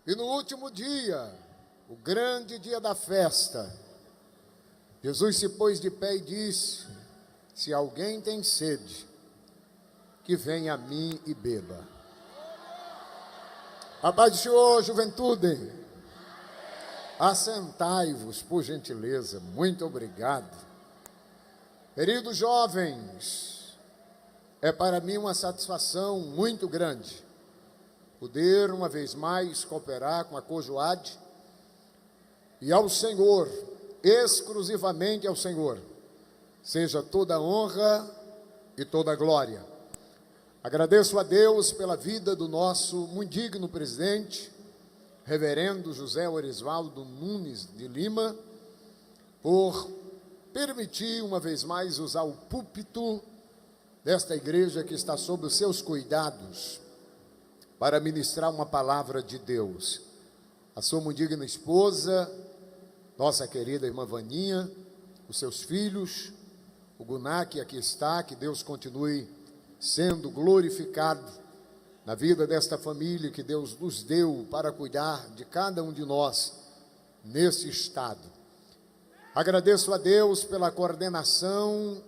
E no último dia, o grande dia da festa, Jesus se pôs de pé e disse: se alguém tem sede, que venha a mim e beba. A paz do Senhor, juventude. Assentai-vos, por gentileza. Muito obrigado. Queridos jovens, é para mim uma satisfação muito grande poder, uma vez mais, cooperar com a Cojuade e ao Senhor, exclusivamente ao Senhor, seja toda a honra e toda a glória. Agradeço a Deus pela vida do nosso muito digno presidente, reverendo José Orisvaldo Nunes de Lima, por permitir uma vez mais usar o púlpito desta igreja que está sob os seus cuidados para ministrar uma palavra de Deus. A sua muito digna esposa, nossa querida irmã Vaninha, os seus filhos, o Guná que aqui está, que Deus continue sendo glorificado na vida desta família que Deus nos deu para cuidar de cada um de nós nesse estado. Agradeço a Deus pela coordenação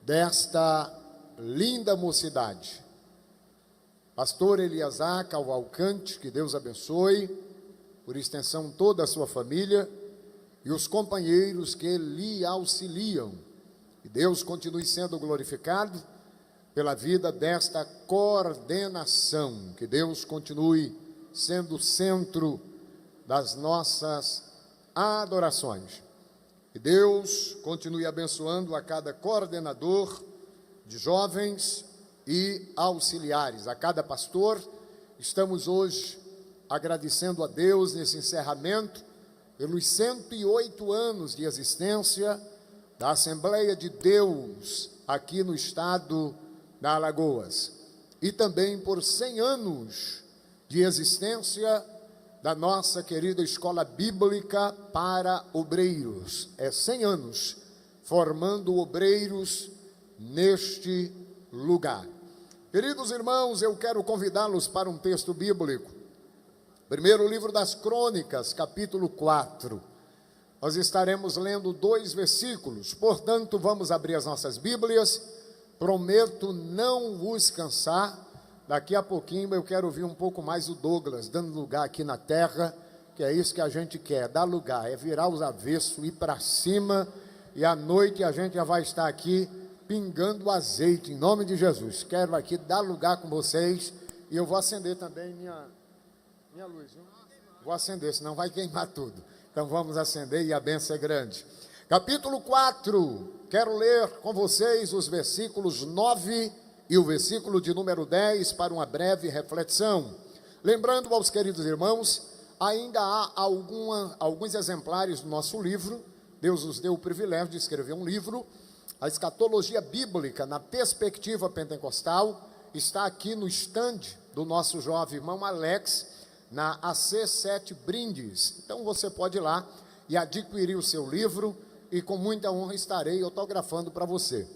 desta linda mocidade. Pastor Eliasar Cavalcante, que Deus abençoe, por extensão toda a sua família e os companheiros que lhe auxiliam. Que Deus continue sendo glorificado pela vida desta coordenação, que Deus continue sendo o centro das nossas adorações. Que Deus continue abençoando a cada coordenador de jovens e auxiliares, a cada pastor. Estamos hoje agradecendo a Deus nesse encerramento pelos 108 anos de existência da Assembleia de Deus aqui no estado da Alagoas, e também por 100 anos de existência da nossa querida Escola Bíblica para Obreiros. 100 anos formando obreiros neste lugar. Queridos irmãos, eu quero convidá-los para um texto bíblico. Primeiro livro das Crônicas, capítulo 4. Nós estaremos lendo 2 versículos, portanto, vamos abrir as nossas Bíblias. Prometo não vos cansar. Daqui a pouquinho eu quero ouvir um pouco mais o Douglas, dando lugar aqui na terra, que é isso que a gente quer, dar lugar, é virar os avessos, ir para cima, e à noite a gente já vai estar aqui pingando azeite, em nome de Jesus. Quero aqui dar lugar com vocês, e eu vou acender também minha luz, viu? Vou acender, senão vai queimar tudo. Então vamos acender e a bênção é grande. Capítulo 4, quero ler com vocês os versículos 9 e o versículo de número 10 para uma breve reflexão. Lembrando aos queridos irmãos, ainda há alguns exemplares do nosso livro. Deus nos deu o privilégio de escrever um livro, A Escatologia Bíblica na Perspectiva Pentecostal. Está aqui no estande do nosso jovem irmão Alex, na AC7 Brindes. Então você pode ir lá e adquirir o seu livro, e com muita honra estarei autografando para você.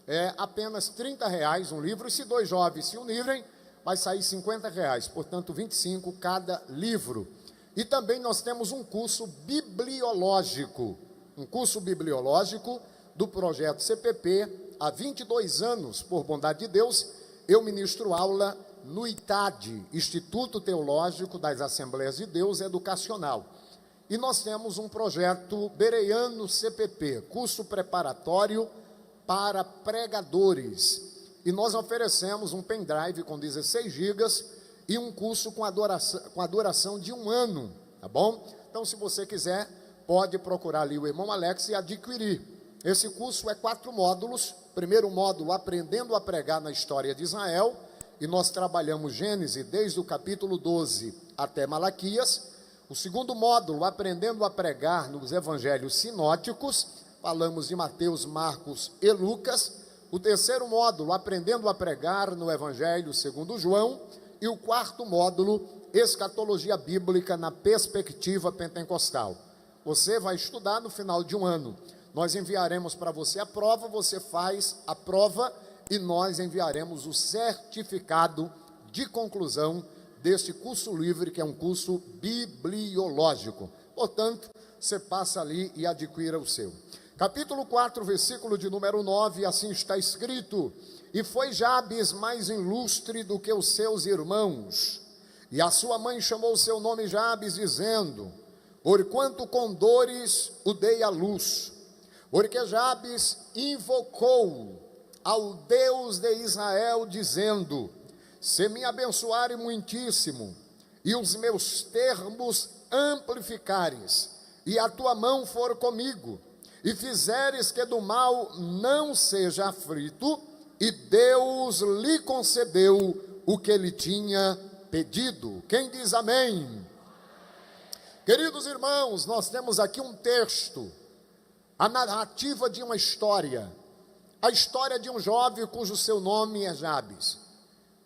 É apenas R$30 um livro, e se 2 jovens se unirem, vai sair R$50, portanto 25 cada livro. E também nós temos um curso bibliológico, do projeto CPP. Há 22 anos, por bondade de Deus, eu ministro aula no ITAD, Instituto Teológico das Assembleias de Deus Educacional. E nós temos um projeto Bereano CPP, curso preparatório para pregadores. E nós oferecemos um pendrive com 16 gigas e um curso com a duração de 1 ano, tá bom? Então, se você quiser, pode procurar ali o irmão Alex e adquirir. Esse curso é 4 módulos. Primeiro módulo, Aprendendo a Pregar na História de Israel, e nós trabalhamos Gênesis desde o capítulo 12 até Malaquias. O segundo módulo, Aprendendo a Pregar nos Evangelhos Sinóticos, falamos de Mateus, Marcos e Lucas. O terceiro módulo, Aprendendo a Pregar no Evangelho segundo João. E o quarto módulo, Escatologia Bíblica na Perspectiva Pentecostal. Você vai estudar no final de 1 ano. Nós enviaremos para você a prova, você faz a prova e nós enviaremos o certificado de conclusão deste curso livre, que é um curso bibliológico. Portanto, você passa ali e adquira o seu. Capítulo 4, versículo de número 9, assim está escrito: E foi Jabes mais ilustre do que os seus irmãos, e a sua mãe chamou o seu nome Jabes, dizendo: Porquanto com dores o dei à luz. Porque Jabes invocou ao Deus de Israel, dizendo: Se me abençoare muitíssimo, e os meus termos amplificares, e a tua mão for comigo, e fizeres que do mal não seja aflito, e Deus lhe concedeu o que ele tinha pedido. Quem diz amém? Queridos irmãos, nós temos aqui um texto, a narrativa de uma história, a história de um jovem cujo seu nome é Jabes,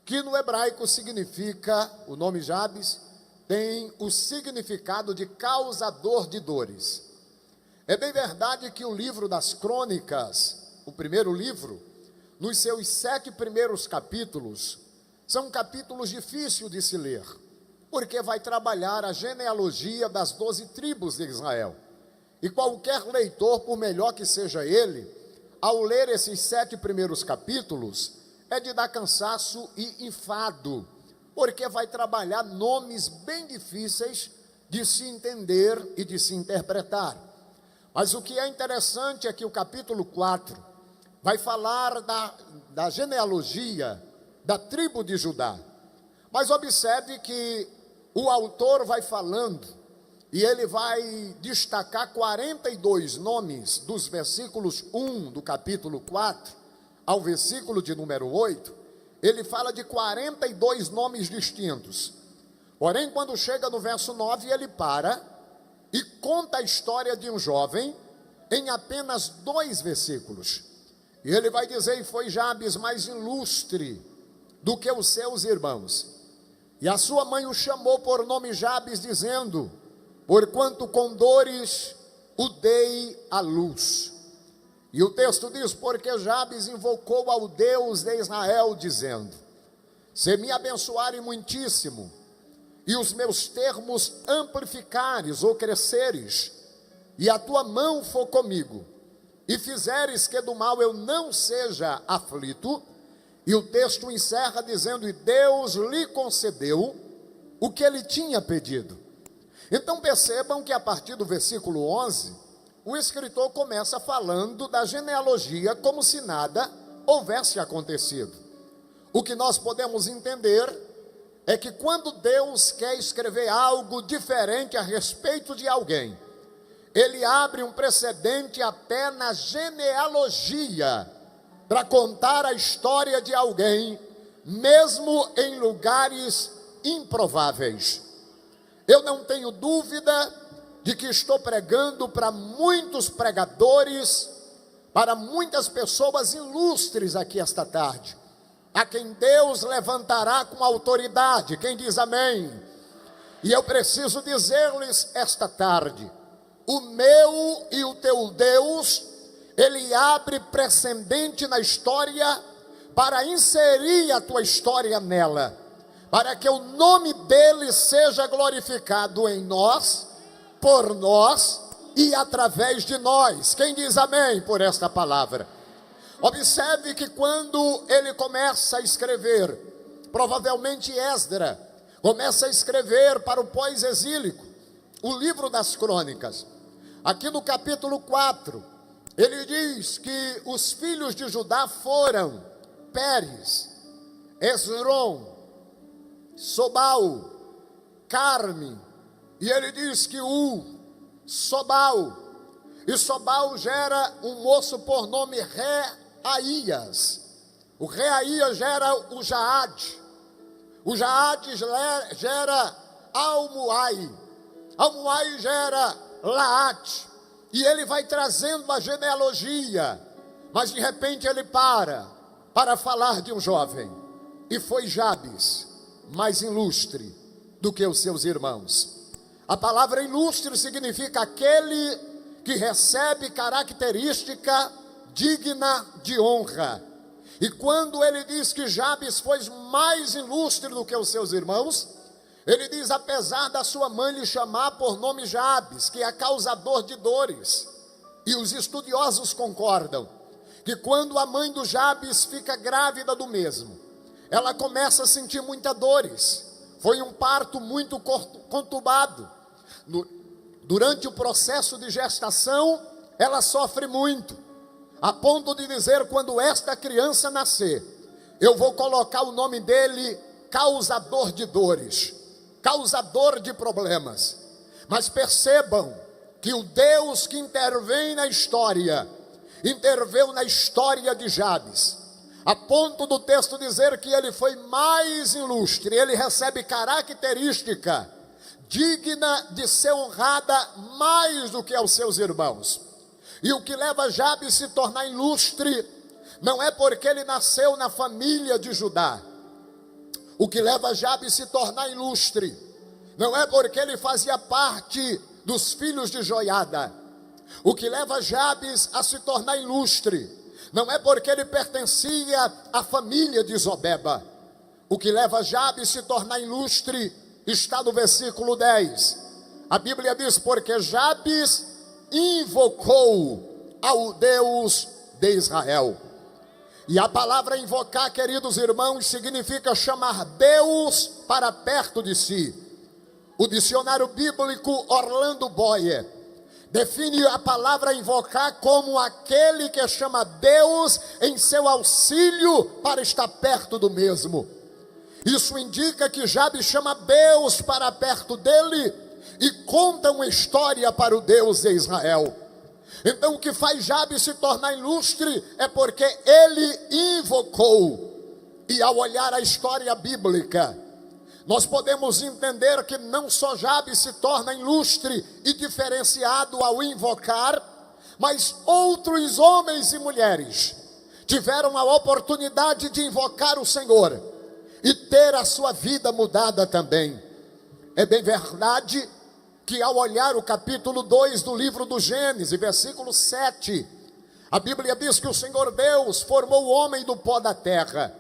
que no hebraico significa, o nome Jabes tem o significado de causador de dores. É bem verdade que o livro das Crônicas, o primeiro livro, nos seus 7 primeiros capítulos, são capítulos difíceis de se ler, porque vai trabalhar a genealogia das 12 tribos de Israel. E qualquer leitor, por melhor que seja ele, ao ler esses 7 primeiros capítulos, é de dar cansaço e enfado, porque vai trabalhar nomes bem difíceis de se entender e de se interpretar. Mas o que é interessante é que o capítulo 4 vai falar da genealogia da tribo de Judá. Mas observe que o autor vai falando, e ele vai destacar 42 nomes, dos versículos 1 do capítulo 4 ao versículo de número 8, ele fala de 42 nomes distintos. Porém, quando chega no verso 9, ele para e conta a história de um jovem em apenas 2 versículos. E ele vai dizer: E foi Jabes mais ilustre do que os seus irmãos. E a sua mãe o chamou por nome Jabes, dizendo: Porquanto com dores o dei à luz. E o texto diz: Porque Jabes invocou ao Deus de Israel, dizendo: Se me abençoare muitíssimo, e os meus termos amplificares ou cresceres, e a tua mão for comigo, e fizeres que do mal eu não seja aflito. E o texto encerra dizendo: E Deus lhe concedeu o que ele tinha pedido. Então percebam que a partir do versículo 11, o escritor começa falando da genealogia como se nada houvesse acontecido. O que nós podemos entender é que quando Deus quer escrever algo diferente a respeito de alguém, ele abre um precedente até na genealogia, para contar a história de alguém, mesmo em lugares improváveis. Eu não tenho dúvida de que estou pregando para muitos pregadores, para muitas pessoas ilustres aqui esta tarde, a quem Deus levantará com autoridade. Quem diz amém? E eu preciso dizer-lhes esta tarde: o meu e o teu Deus, ele abre precedente na história para inserir a tua história nela, para que o nome dele seja glorificado em nós, por nós e através de nós. Quem diz amém por esta palavra? Observe que quando ele começa a escrever, provavelmente Esdra começa a escrever para o pós-exílico, o livro das Crônicas. Aqui no capítulo 4, ele diz que os filhos de Judá foram Pérez, Esrom, Sobal, Carme, e ele diz que Sobal, e Sobal gera um moço por nome Reaías. O Reaías gera o Jaade gera Almuai gera Laate, e ele vai trazendo a genealogia, mas de repente ele para falar de um jovem, e foi Jabes mais ilustre do que os seus irmãos. A palavra ilustre significa aquele que recebe característica digna de honra. E quando ele diz que Jabes foi mais ilustre do que os seus irmãos, Ele diz: apesar da sua mãe lhe chamar por nome Jabes, que é causador de dores, e os estudiosos concordam que quando a mãe do Jabes fica grávida do mesmo, ela começa a sentir muitas dores. Foi um parto muito conturbado. Durante o processo de gestação, ela sofre muito, a ponto de dizer: quando esta criança nascer, eu vou colocar o nome dele causador de dores, causador de problemas. Mas percebam que o Deus que intervém na história, interveio na história de Jabes, a ponto do texto dizer que ele foi mais ilustre. Ele recebe característica digna de ser honrada mais do que aos seus irmãos. E o que leva Jabes a se tornar ilustre não é porque ele nasceu na família de Judá. O que leva Jabes a se tornar ilustre não é porque ele fazia parte dos filhos de Joiada. O que leva Jabes a se tornar ilustre não é porque ele pertencia à família de Zobeba. O que leva Jabes a se tornar ilustre está no versículo 10. A Bíblia diz: porque Jabes invocou ao Deus de Israel. E a palavra invocar, queridos irmãos, significa chamar Deus para perto de si. O dicionário bíblico Orlando Boyer define a palavra invocar como aquele que chama Deus em seu auxílio para estar perto do mesmo. Isso indica que Jabes chama Deus para perto dele e conta uma história para o Deus de Israel. Então o que faz Jabes se tornar ilustre é porque ele invocou. E ao olhar a história bíblica, nós podemos entender que não só Jabes se torna ilustre e diferenciado ao invocar, mas outros homens e mulheres tiveram a oportunidade de invocar o Senhor e ter a sua vida mudada também. É bem verdade que ao olhar o capítulo 2 do livro do Gênesis, versículo 7, a Bíblia diz que o Senhor Deus formou o homem do pó da terra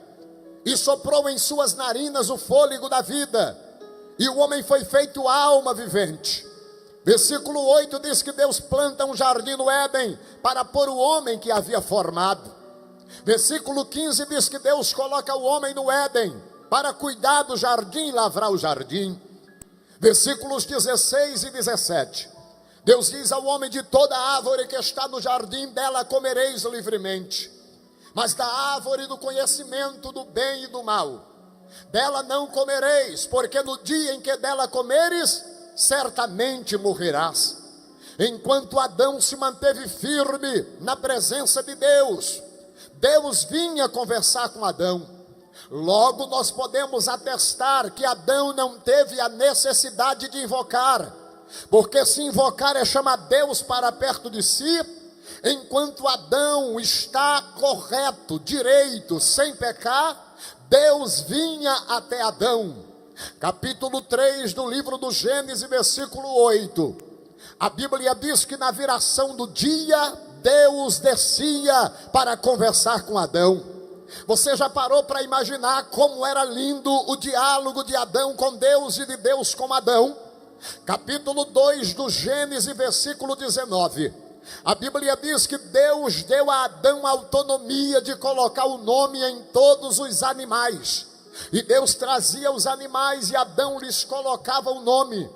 e soprou em suas narinas o fôlego da vida, e o homem foi feito alma vivente. Versículo 8 diz que Deus planta um jardim no Éden para pôr o homem que havia formado. Versículo 15 diz que Deus coloca o homem no Éden para cuidar do jardim e lavrar o jardim. Versículos 16 e 17, Deus diz ao homem: de toda árvore que está no jardim, dela comereis livremente, mas da árvore do conhecimento do bem e do mal, dela não comereis, porque no dia em que dela comeres, certamente morrerás. Enquanto Adão se manteve firme na presença de Deus, Deus vinha conversar com Adão. Logo nós podemos atestar que Adão não teve a necessidade de invocar, porque se invocar é chamar Deus para perto de si. Enquanto Adão está correto, direito, sem pecar, Deus vinha até Adão. Capítulo 3 do livro do Gênesis, versículo 8, a Bíblia diz que na viração do dia, Deus descia para conversar com Adão. Você já parou para imaginar como era lindo o diálogo de Adão com Deus e de Deus com Adão? Capítulo 2 do Gênesis, versículo 19, a Bíblia diz que Deus deu a Adão a autonomia de colocar o nome em todos os animais, e Deus trazia os animais e Adão lhes colocava o nome,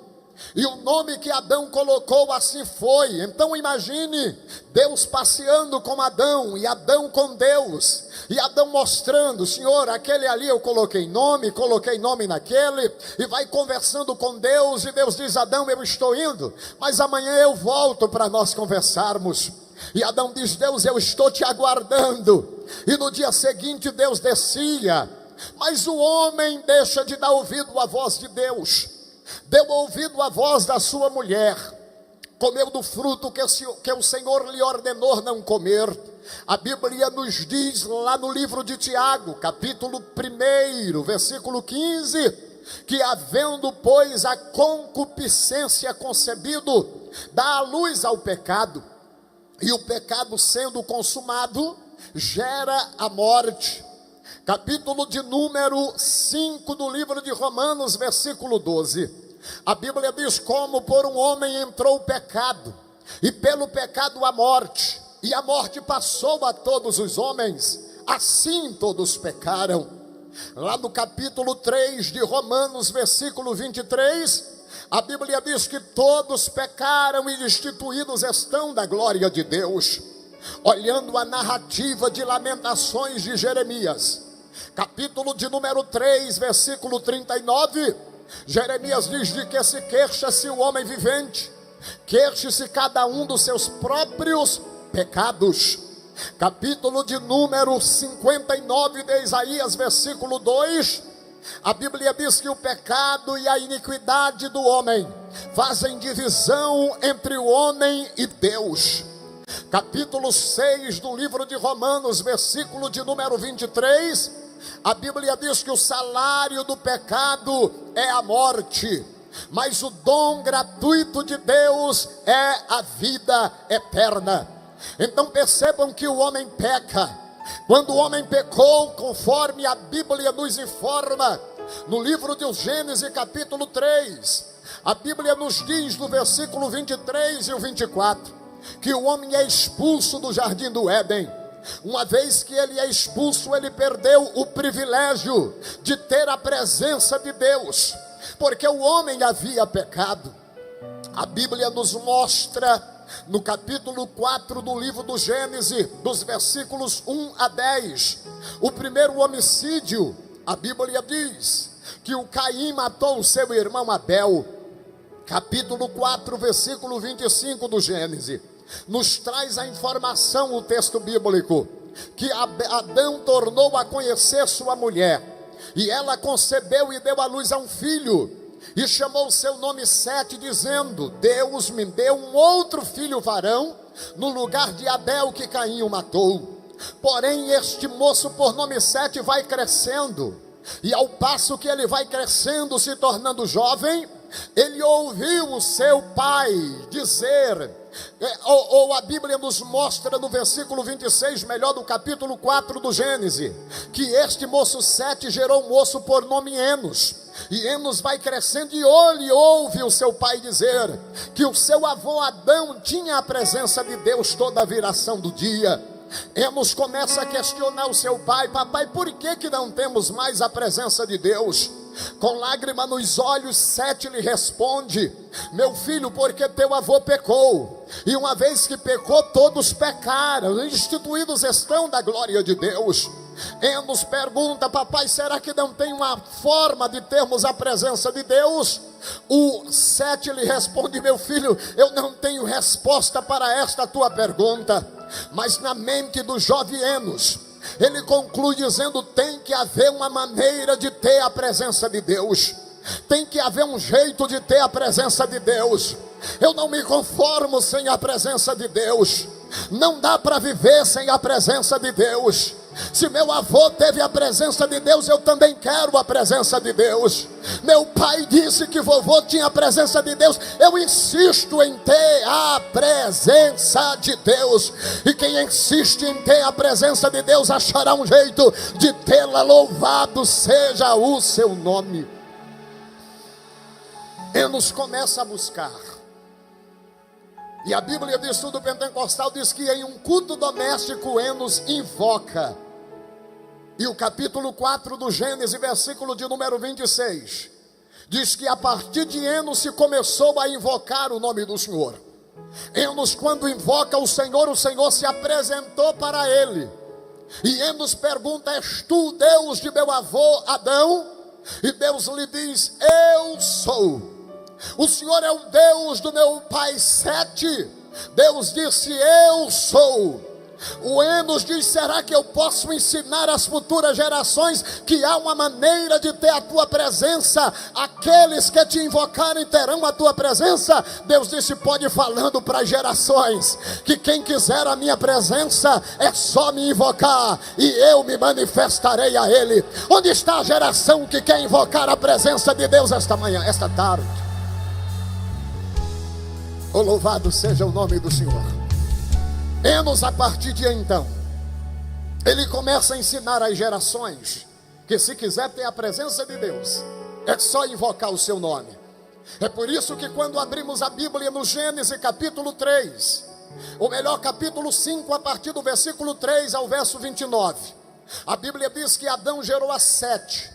e o nome que Adão colocou assim foi. Então imagine Deus passeando com Adão e Adão com Deus, e Adão mostrando: Senhor, aquele ali eu coloquei nome naquele, e vai conversando com Deus, e Deus diz: Adão, eu estou indo, mas amanhã eu volto para nós conversarmos. E Adão diz: Deus, eu estou te aguardando. E no dia seguinte Deus descia, mas o homem deixa de dar ouvido à voz de Deus, deu ouvido à voz da sua mulher, comeu do fruto que o Senhor lhe ordenou não comer. A Bíblia nos diz lá no livro de Tiago, capítulo 1, versículo 15, que havendo, pois, a concupiscência concebido, dá a luz ao pecado, e o pecado sendo consumado, gera a morte. capítulo de número 5 do livro de Romanos, versículo 12. A Bíblia diz: como por um homem entrou o pecado, e pelo pecado a morte, e a morte passou a todos os homens, assim todos pecaram. Lá no capítulo 3 de Romanos, versículo 23, a Bíblia diz que todos pecaram e destituídos estão da glória de Deus. Olhando a narrativa de Lamentações de Jeremias, capítulo de número 3, versículo 39, Jeremias diz: de que se queixa-se o homem vivente, queixe-se cada um dos seus próprios pecados. Capítulo de número 59 de Isaías, versículo 2, a Bíblia diz que o pecado e a iniquidade do homem fazem divisão entre o homem e Deus. Capítulo 6 do livro de Romanos, versículo de número 23, a Bíblia diz que o salário do pecado é a morte, mas o dom gratuito de Deus é a vida eterna. Então percebam que o homem peca. Quando o homem pecou, conforme a Bíblia nos informa, no livro de Gênesis, capítulo 3, a Bíblia nos diz no versículo 23 e o 24, que o homem é expulso do jardim do Éden. Uma vez que ele é expulso, ele perdeu o privilégio de ter a presença de Deus, porque o homem havia pecado. A Bíblia nos mostra no capítulo 4 do livro do Gênesis, dos versículos 1 a 10, o primeiro homicídio. A Bíblia diz que o Caim matou o seu irmão Abel. Capítulo 4, versículo 25 do Gênesis, nos traz a informação, o texto bíblico, que Adão tornou a conhecer sua mulher, e ela concebeu e deu à luz a um filho, e chamou seu nome Sete, dizendo: Deus me deu um outro filho varão, no lugar de Abel que Caim o matou. Porém este moço por nome Sete vai crescendo, e ao passo que ele vai crescendo, se tornando jovem, ele ouviu o seu pai dizer, ou a Bíblia nos mostra no versículo 26, melhor, do capítulo 4 do Gênesis, que este moço Sete gerou um moço por nome Enos. E Enos vai crescendo e ele ouve o seu pai dizer que o seu avô Adão tinha a presença de Deus toda a viração do dia. Enos começa a questionar o seu pai: papai, por que não temos mais a presença de Deus? Com lágrima nos olhos, Sete lhe responde: meu filho, porque teu avô pecou, e uma vez que pecou, todos pecaram, instituídos estão da glória de Deus. Enos pergunta: papai, será que não tem uma forma de termos a presença de Deus? O Sete lhe responde: meu filho, eu não tenho resposta para esta tua pergunta. Mas na mente do jovem Enos, ele conclui dizendo: tem que haver uma maneira de ter a presença de Deus, tem que haver um jeito de ter a presença de Deus. Eu não me conformo sem a presença de Deus, não dá para viver sem a presença de Deus. Se meu avô teve a presença de Deus, eu também quero a presença de Deus. Meu pai disse que vovô tinha a presença de Deus, eu insisto em ter a presença de Deus. E quem insiste em ter a presença de Deus achará um jeito de tê-la. Louvado seja o seu nome. Enos começa a buscar, e a Bíblia de Estudo Pentecostal diz que em um culto doméstico Enos invoca. E o capítulo 4 do Gênesis, versículo de número 26, diz que a partir de Enos se começou a invocar o nome do Senhor. Enos, quando invoca o Senhor se apresentou para ele. E Enos pergunta: és tu Deus de meu avô Adão? E Deus lhe diz: eu sou. O Senhor é o Deus do meu pai Sete? Deus disse: eu sou. O Enos diz: será que eu posso ensinar às futuras gerações que há uma maneira de ter a tua presença? Aqueles que te invocarem terão a tua presença. Deus disse: pode ir falando para as gerações que quem quiser a minha presença é só me invocar e eu me manifestarei a ele. Onde está a geração que quer invocar a presença de Deus esta manhã, esta tarde? Oh, louvado seja o nome do Senhor. Enos, a partir de então, Ele começa a ensinar às gerações que se quiser ter a presença de Deus, é só invocar o seu nome. É por isso que quando abrimos a Bíblia no Gênesis capítulo 3, ou melhor, capítulo 5, a partir do versículo 3 ao verso 29, a Bíblia diz que Adão gerou a Sete,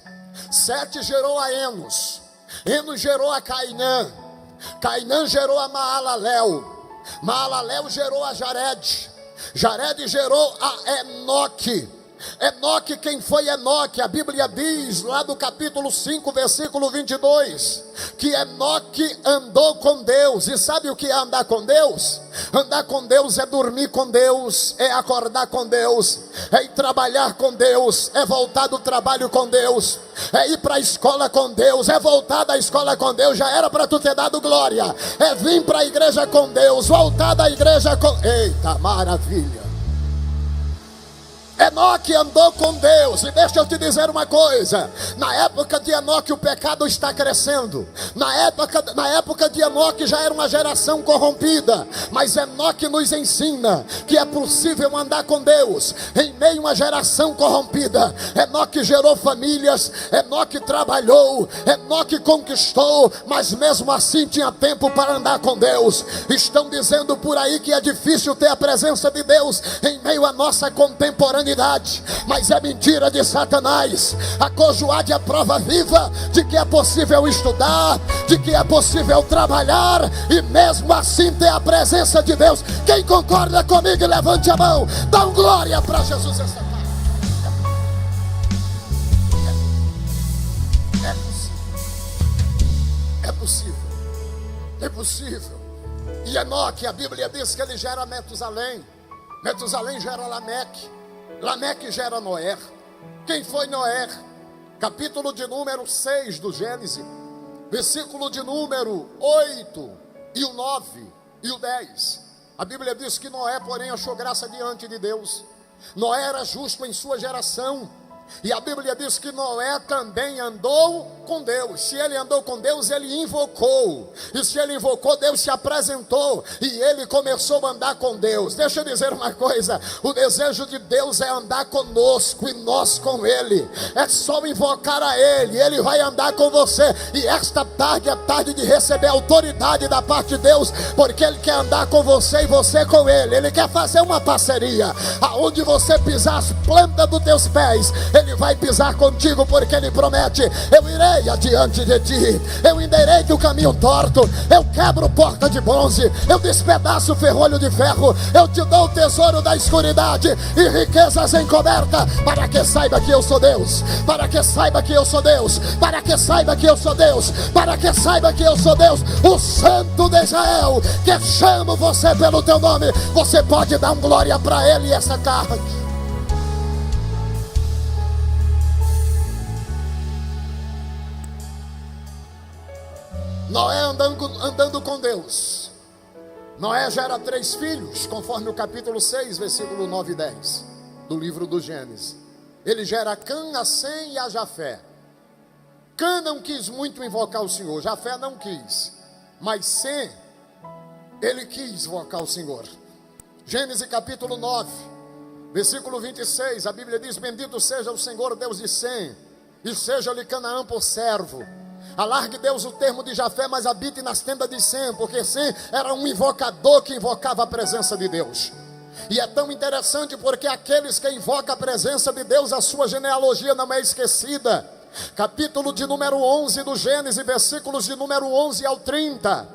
Sete gerou a Enos, Enos gerou a Cainã, Cainã gerou a Maalalel, Maalalel gerou a Jared, Jared gerou a Enoque. Enoque, quem foi Enoque? A Bíblia diz lá do capítulo 5, versículo 22, que Enoque andou com Deus. E sabe o que é andar com Deus? Andar com Deus é dormir com Deus, é acordar com Deus, é ir trabalhar com Deus, é voltar do trabalho com Deus, é ir para a escola com Deus, é voltar da escola com Deus. Já era para tu ter dado glória. É vir para a igreja com Deus, voltar da igreja com... Eita, maravilha! Enoque andou com Deus. E deixa eu te dizer uma coisa: na época de Enoque o pecado está crescendo. Na época de Enoque já era uma geração corrompida. Mas Enoque nos ensina que é possível andar com Deus em meio a uma geração corrompida. Enoque gerou famílias, Enoque trabalhou, Enoque conquistou, mas mesmo assim tinha tempo para andar com Deus. Estão dizendo por aí que é difícil ter a presença de Deus em meio à nossa contemporaneidade. Mas é mentira de Satanás. A Cojuade é a prova viva de que é possível estudar, de que é possível trabalhar e mesmo assim ter a presença de Deus. Quem concorda comigo, levante a mão. Dá um glória para Jesus esta tarde. É possível. É possível. E Enoque, a Bíblia diz que ele gera Metusalém. Metusalém gera Lameque. Lameque gera Noé. Quem foi Noé? Capítulo de número 6 do Gênesis, versículo de número 8 e o 9 e o 10. A Bíblia diz que Noé, porém, achou graça diante de Deus. Noé era justo em sua geração. E a Bíblia diz que Noé também andou com Deus. Se ele andou com Deus, ele invocou. E se ele invocou, Deus se apresentou. E ele começou a andar com Deus. Deixa eu dizer uma coisa: o desejo de Deus é andar conosco e nós com Ele. É só invocar a Ele, Ele vai andar com você. E esta tarde é tarde de receber autoridade da parte de Deus, porque Ele quer andar com você e você com Ele. Ele quer fazer uma parceria. Aonde você pisar as plantas dos teus pés, Ele vai pisar contigo, porque Ele promete: eu irei adiante de ti, eu endireito o caminho torto, eu quebro porta de bronze, eu despedaço ferrolho de ferro, eu te dou o tesouro da escuridade e riquezas encobertas, para que saiba que eu sou Deus, para que saiba que eu sou Deus, para que saiba que eu sou Deus, para que saiba que eu sou Deus, o Santo de Israel, que chamo você pelo teu nome. Você pode dar um glória para Ele essa tarde. Noé andando com Deus. Noé gera 3 filhos, conforme o capítulo 6, versículo 9 e 10 do livro do Gênesis. Ele gera Cã, a Sem e a Jafé. Cã não quis muito invocar o Senhor, Jafé não quis, mas Sem, ele quis invocar o Senhor. Gênesis capítulo 9, versículo 26, a Bíblia diz: bendito seja o Senhor Deus de Sem, e seja-lhe Canaã por servo. Alargue Deus o termo de Jafé, mas habite nas tendas de Sem, porque Sem era um invocador que invocava a presença de Deus. E é tão interessante porque aqueles que invocam a presença de Deus, a sua genealogia não é esquecida. Capítulo de número 11 do Gênesis, versículos de número 11 ao 30.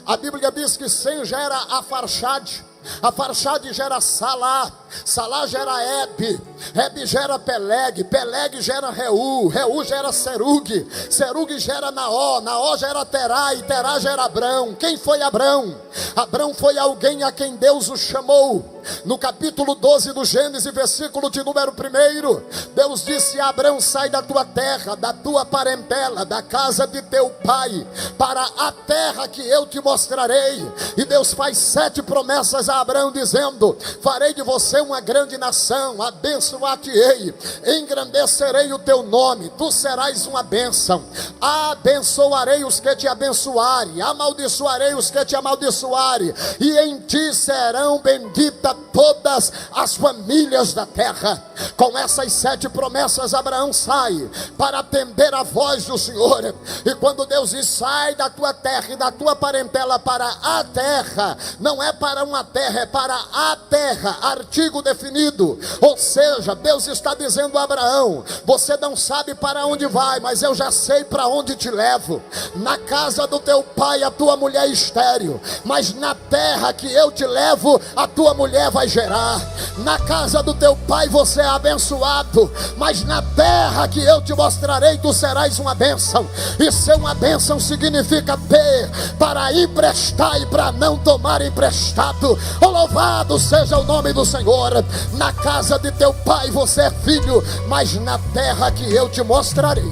A Bíblia diz que Sem gera Afarxade, Afarxade gera Salá, Salá gera Hebe, Hebe gera Peleg, Peleg gera Reu, Reu gera Serug, Serug gera Naó, Naó gera Terá, e Terá gera Abrão. Quem foi Abrão? Abrão foi alguém a quem Deus o chamou. No capítulo 12 do Gênesis, versículo de número 1, Deus disse a Abrão: sai da tua terra, da tua parentela, da casa de teu pai, para a terra que eu te mostrarei. E Deus faz 7 promessas a Abrão, dizendo: farei de você uma grande nação, abençoar-te-ei, engrandecerei o teu nome, tu serás uma bênção, abençoarei os que te abençoarem, amaldiçoarei os que te amaldiçoarem, e em ti serão benditas todas as famílias da terra. Com essas 7 promessas, Abraão sai para atender a voz do Senhor. E quando Deus diz: sai da tua terra e da tua parentela para a terra, não é para uma terra, é para a terra, artigo definido. Ou seja, Deus está dizendo a Abraão: você não sabe para onde vai, mas eu já sei para onde te levo. Na casa do teu pai a tua mulher é estéril, mas na terra que eu te levo, a tua mulher vai gerar. Na casa do teu pai você é abençoado, mas na terra que eu te mostrarei, tu serás uma bênção. E ser uma bênção significa ter para emprestar e para não tomar emprestado. Oh, louvado seja o nome do Senhor. Na casa de teu pai você é filho, mas na terra que eu te mostrarei,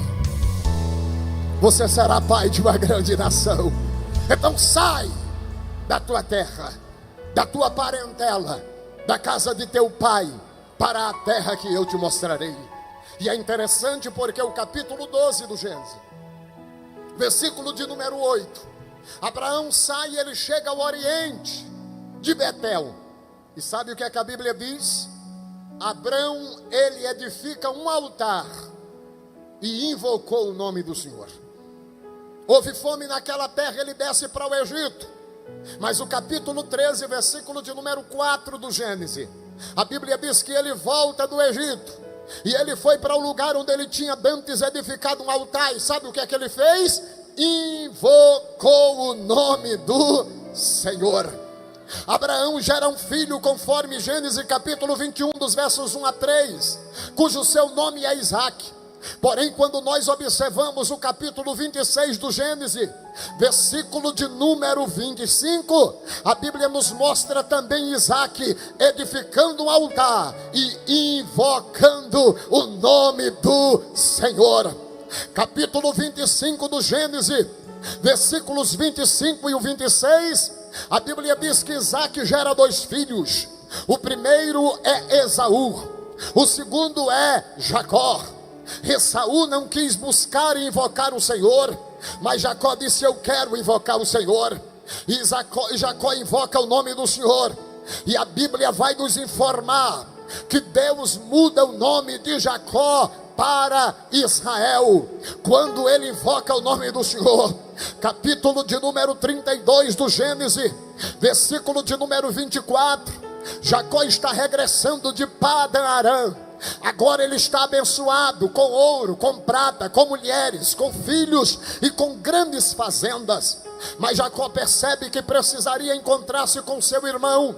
você será pai de uma grande nação. Então sai da tua terra, da tua parentela, da casa de teu pai, para a terra que eu te mostrarei. E é interessante porque o capítulo 12 do Gênesis, versículo de número 8, Abraão sai e ele chega ao oriente de Betel. E sabe o que é que a Bíblia diz? Abraão, ele edifica um altar e invocou o nome do Senhor. Houve fome naquela terra, ele desce para o Egito. Mas o capítulo 13, versículo de número 4 do Gênesis, a Bíblia diz que ele volta do Egito e ele foi para o lugar onde ele tinha antes edificado um altar. E sabe o que é que ele fez? Invocou o nome do Senhor. Abraão gera um filho, conforme Gênesis capítulo 21, dos versos 1 a 3, cujo seu nome é Isaque. Porém, quando nós observamos o capítulo 26 do Gênesis, versículo de número 25, a Bíblia nos mostra também Isaque edificando um altar e invocando o nome do Senhor. Capítulo 25 do Gênesis, versículos 25 e o 26, a Bíblia diz que Isaque gera 2 filhos. O primeiro é Esaú, o segundo é Jacó. Esaú não quis buscar e invocar o Senhor, mas Jacó disse: eu quero invocar o Senhor. E Jacó invoca o nome do Senhor. E a Bíblia vai nos informar que Deus muda o nome de Jacó para Israel, quando ele invoca o nome do Senhor. Capítulo de número 32 do Gênesis, versículo de número 24, Jacó está regressando de Padã-Arã. Agora ele está abençoado com ouro, com prata, com mulheres, com filhos e com grandes fazendas. Mas Jacó percebe que precisaria encontrar-se com seu irmão,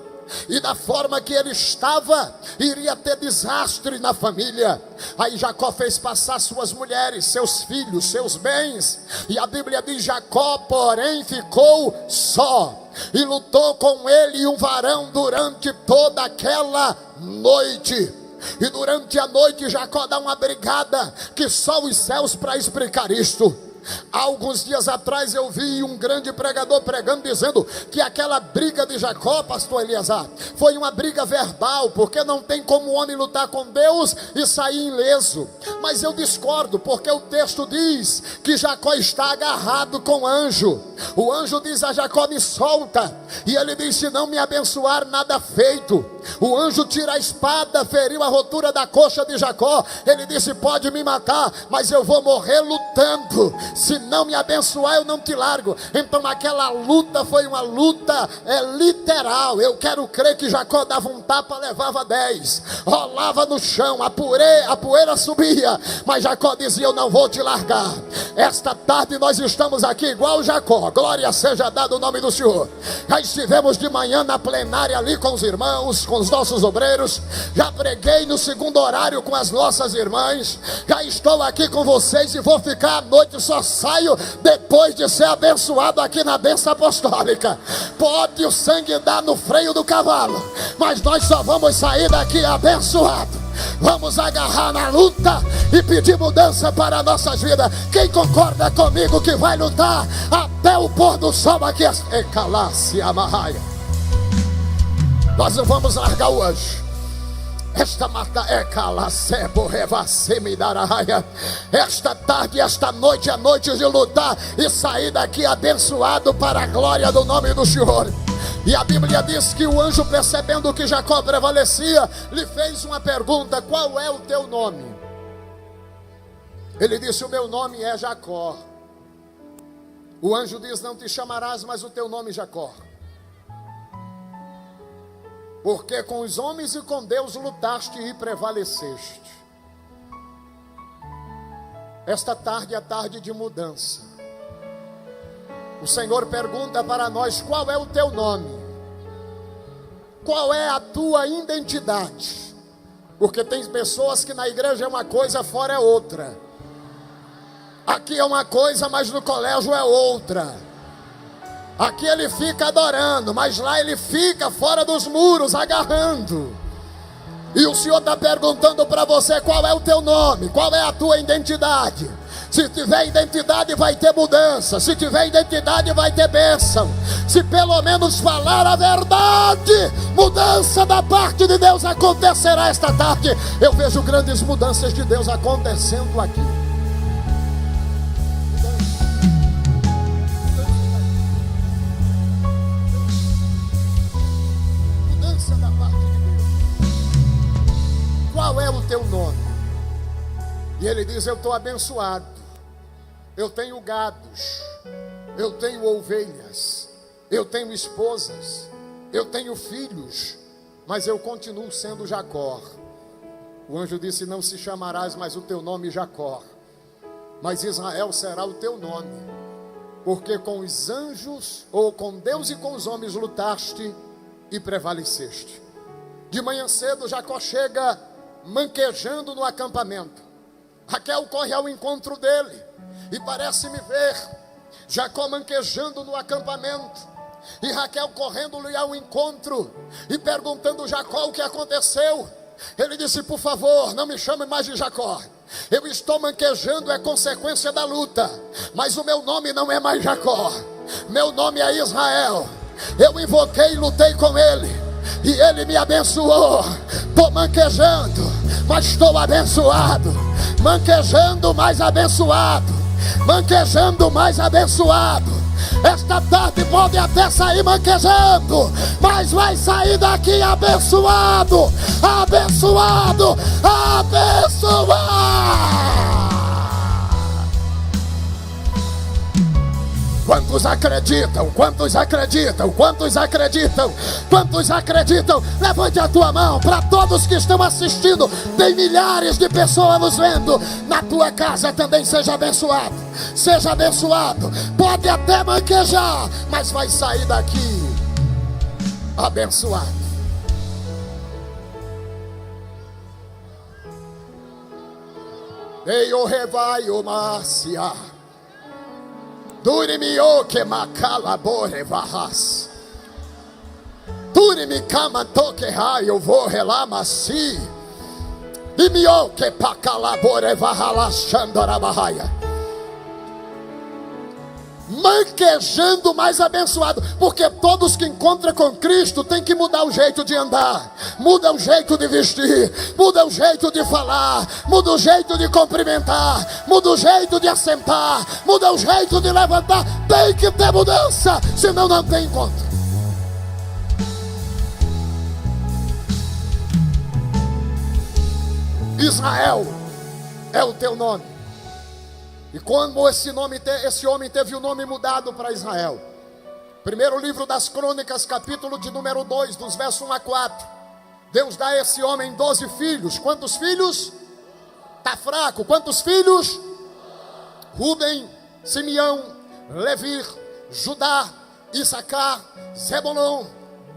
e da forma que ele estava, iria ter desastre na família. Aí Jacó fez passar suas mulheres, seus filhos, seus bens. E a Bíblia diz: Jacó, porém, ficou só, e lutou com ele um varão durante toda aquela noite. E durante a noite Jacó dá uma brigada que só os céus para explicar isto. Há alguns dias atrás eu vi um grande pregador pregando, dizendo que aquela briga de Jacó, pastor Eliasar, foi uma briga verbal, porque não tem como o homem lutar com Deus e sair ileso. Mas eu discordo, porque o texto diz que Jacó está agarrado com o anjo. O anjo diz a Jacó: me solta. E ele diz: se não me abençoar, nada feito. O anjo tira a espada, feriu a rotura da coxa de Jacó. Ele disse: pode me matar, mas eu vou morrer lutando. Se não me abençoar, eu não te largo. Então aquela luta foi uma luta literal. Eu quero crer que Jacó dava um tapa, levava 10, rolava no chão, a poeira subia, mas Jacó dizia: eu não vou te largar. Esta tarde nós estamos aqui igual Jacó. Glória seja dado o nome do Senhor. Já estivemos de manhã na plenária ali com os irmãos, com os nossos obreiros. Já preguei no segundo horário com as nossas irmãs. Já estou aqui com vocês e vou ficar à noite. Só saio depois de ser abençoado aqui na bênção apostólica. Pode o sangue dar no freio do cavalo, mas nós só vamos sair daqui abençoados. Vamos agarrar na luta e pedir mudança para nossas vidas. Quem concorda comigo que vai lutar até o pôr do sol aqui? Ecalasse amarraia. Nós não vamos largar o anjo. Esta mata é calacebo revasseme dararaia. Esta tarde, esta noite é noite de lutar e sair daqui abençoado para a glória do nome do Senhor. E a Bíblia diz que o anjo, percebendo que Jacó prevalecia, lhe fez uma pergunta: qual é o teu nome? Ele disse: o meu nome é Jacó. O anjo diz: não te chamarás mais o teu nome Jacó, porque com os homens e com Deus lutaste e prevaleceste. Esta tarde é a tarde de mudança. O Senhor pergunta para nós: qual é o teu nome? Qual é a tua identidade? Porque tem pessoas que na igreja é uma coisa, fora é outra. Aqui é uma coisa, mas no colégio é outra. Aqui ele fica adorando, mas lá ele fica fora dos muros, agarrando. E o Senhor está perguntando para você: qual é o teu nome? Qual é a tua identidade? Se tiver identidade, vai ter mudança. Se tiver identidade, vai ter bênção. Se pelo menos falar a verdade, mudança da parte de Deus acontecerá esta tarde. Eu vejo grandes mudanças de Deus acontecendo aqui. Mudança da parte de Deus. Qual é o teu nome? E ele diz: eu estou abençoado. Eu tenho gados, eu tenho ovelhas, eu tenho esposas, eu tenho filhos, mas eu continuo sendo Jacó. O anjo disse: não se chamarás mais o teu nome Jacó, mas Israel será o teu nome, porque com os anjos, ou com Deus e com os homens lutaste e prevaleceste. De manhã cedo Jacó chega manquejando no acampamento. Raquel corre ao encontro dele e parece-me ver Jacó manquejando no acampamento, e Raquel correndo-lhe ao encontro e perguntando: Jacó, o que aconteceu? Ele disse: por favor, não me chame mais de Jacó. Eu estou manquejando, é consequência da luta, mas o meu nome não é mais Jacó, meu nome é Israel. Eu invoquei e lutei com ele, e ele me abençoou. Estou manquejando, mas estou abençoado. Manquejando, mais abençoado. Manquejando, mais abençoado. Esta tarde pode até sair manquejando, mas vai sair daqui abençoado. Abençoado, abençoado. Quantos acreditam? Quantos acreditam? Quantos acreditam? Quantos acreditam? Levante a tua mão para todos que estão assistindo. Tem milhares de pessoas nos vendo. Na tua casa também seja abençoado. Seja abençoado. Pode até manquejar, mas vai sair daqui abençoado. Ei, o revai o Márcia. Durimi o que macalabore varras. Durimi camantoque raio vou relamasi. Dimio que pacalabore varralashandorabahaya. Manquejando, mais abençoado, porque todos que encontram com Cristo tem que mudar o jeito de andar, muda o jeito de vestir, muda o jeito de falar, muda o jeito de cumprimentar, muda o jeito de assentar, muda o jeito de levantar. Tem que ter mudança, senão não tem encontro. Israel é o teu nome. E quando esse homem teve o nome mudado para Israel, primeiro livro das Crônicas, capítulo de número 2, dos versos 1 a 4, Deus dá a esse homem 12 filhos. Quantos filhos? Está fraco. Quantos filhos? Rubem, Simeão, Levi, Judá, Issacar, Zebulon,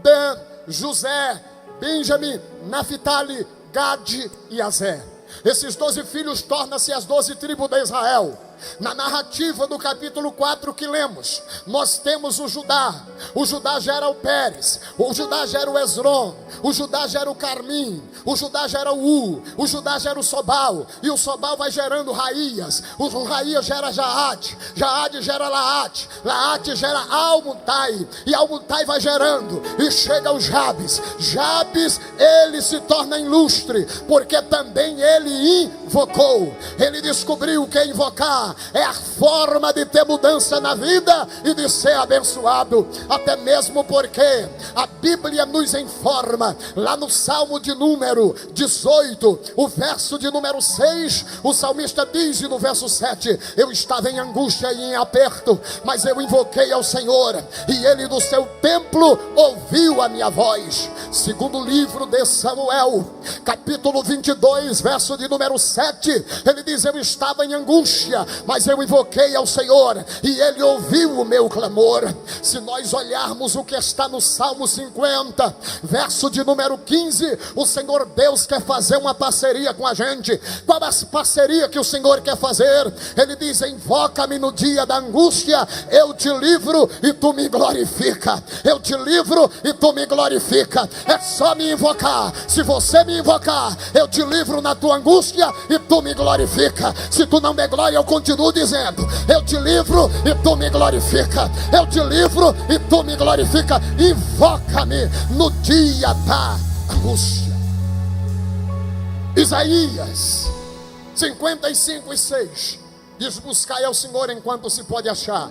Dan, José, Benjamim, Naphtali, Gade e Aser. Esses 12 filhos tornam-se as 12 tribos de Israel. Na narrativa do capítulo 4 que lemos, nós temos o Judá. O Judá gera o Pérez, o Judá gera o Esrom, o Judá gera o Carmim, o Judá gera o Judá gera o Sobal, e o Sobal vai gerando Raías, o Raías gera Jaade, Jaade gera Laate, Laate gera Almutai, e Almutai vai gerando, e chega o Jabes. Jabes, ele se torna ilustre, porque também ele invocou, ele descobriu que invocar é a forma de ter mudança na vida e de ser abençoado, até mesmo porque a Bíblia nos informa, lá no Salmo de número 18, o verso de número 6, o salmista diz no verso 7, eu estava em angústia e em aperto, mas eu invoquei ao Senhor, e ele do seu templo ouviu a minha voz. Segundo livro de Samuel, capítulo 22, verso de número 7, ele diz, eu estava em angústia, mas eu invoquei ao Senhor, e ele ouviu o meu clamor. Se nós olharmos o que está no Salmo 50, verso de número 15, o Senhor Deus quer fazer uma parceria com a gente. Qual é a parceria que o Senhor quer fazer? Ele diz, invoca-me no dia da angústia, eu te livro e tu me glorifica, eu te livro e tu me glorifica. É só me invocar. Se você me invocar, eu te livro na tua angústia e tu me glorifica. Se tu não me glória, eu continuo dizendo, eu te livro e tu me glorifica, eu te livro e tu me glorifica. Invoca-me no dia da angústia. Isaías 55:6 diz, buscai ao Senhor enquanto se pode achar,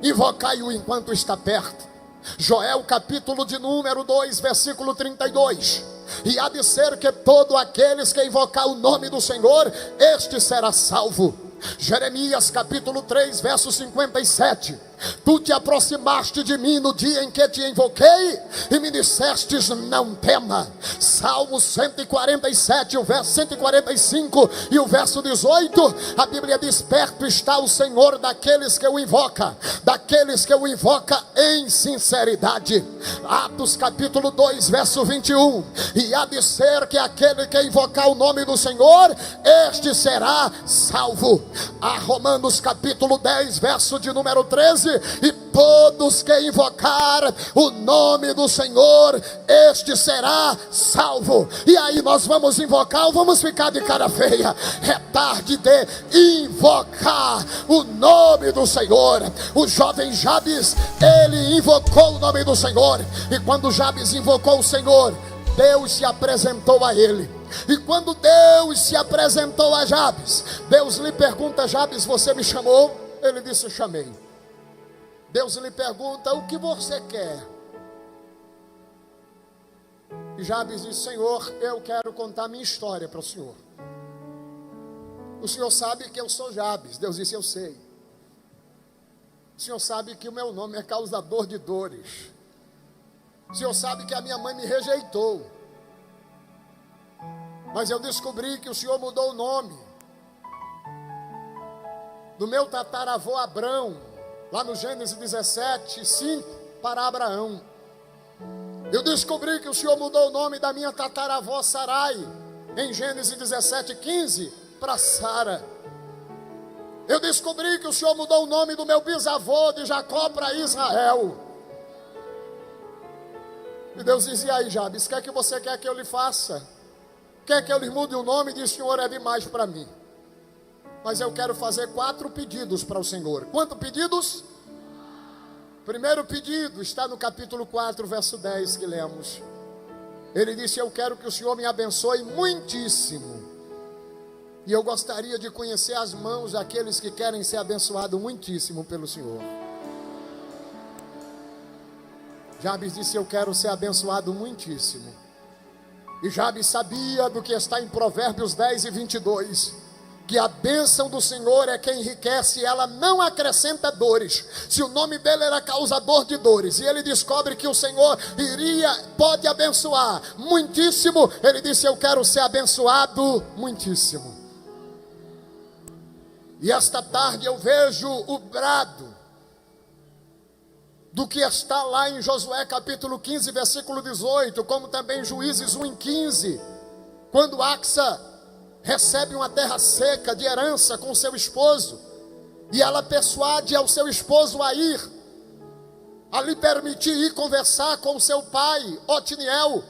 invocai-o enquanto está perto. Joel capítulo de número 2, versículo 32, e há de ser que todo aqueles que invocar o nome do Senhor, este será salvo. Jeremias capítulo 3, verso 57, tu te aproximaste de mim no dia em que te invoquei e me dissestes, não tema. Salmo 147, o verso 145 e o verso 18, a Bíblia diz, perto está o Senhor daqueles que o invoca, daqueles que o invoca em sinceridade. Atos capítulo 2, verso 21, e há de ser que aquele que invocar o nome do Senhor, este será salvo. A Romanos capítulo 10, verso de número 13, e todos que invocar o nome do Senhor, este será salvo. E aí nós vamos invocar ou vamos ficar de cara feia? É tarde de invocar o nome do Senhor. O jovem Jabes, ele invocou o nome do Senhor, e quando Jabes invocou o Senhor, Deus se apresentou a ele. E quando Deus se apresentou a Jabes, Deus lhe pergunta, Jabes, você me chamou? Ele disse, chamei. Deus lhe pergunta, o que você quer? E Jabes disse, Senhor, eu quero contar minha história para o Senhor. O Senhor sabe que eu sou Jabes. Deus disse, eu sei. O Senhor sabe que o meu nome é causador de dores. O Senhor sabe que a minha mãe me rejeitou. Mas eu descobri que o Senhor mudou o nome do meu tataravô Abrão, lá no Gênesis 17:5, para Abraão. Eu descobri que o Senhor mudou o nome da minha tataravó Sarai, em Gênesis 17:15, para Sara. Eu descobri que o Senhor mudou o nome do meu bisavô de Jacó para Israel. E Deus dizia, aí Jabes, o que é que você quer que eu lhe faça? Quer que eu lhe mude o nome? Diz, Senhor, é demais para mim. Mas eu quero fazer 4 pedidos para o Senhor. Quantos pedidos? Primeiro pedido está no capítulo 4, verso 10 que lemos. Ele disse, eu quero que o Senhor me abençoe muitíssimo. E eu gostaria de conhecer as mãos daqueles que querem ser abençoados muitíssimo pelo Senhor. Jabes disse, eu quero ser abençoado muitíssimo. E Jabes sabia do que está em Provérbios 10:22, que a bênção do Senhor é que enriquece e ela não acrescenta dores. Se o nome dele era causador de dores, e ele descobre que o Senhor pode abençoar muitíssimo, ele disse, eu quero ser abençoado muitíssimo. E esta tarde eu vejo o brado do que está lá em Josué capítulo 15, versículo 18, como também Juízes 1:15, quando Axa recebe uma terra seca de herança com seu esposo, e ela persuade ao seu esposo a lhe permitir ir conversar com seu pai, Otiniel,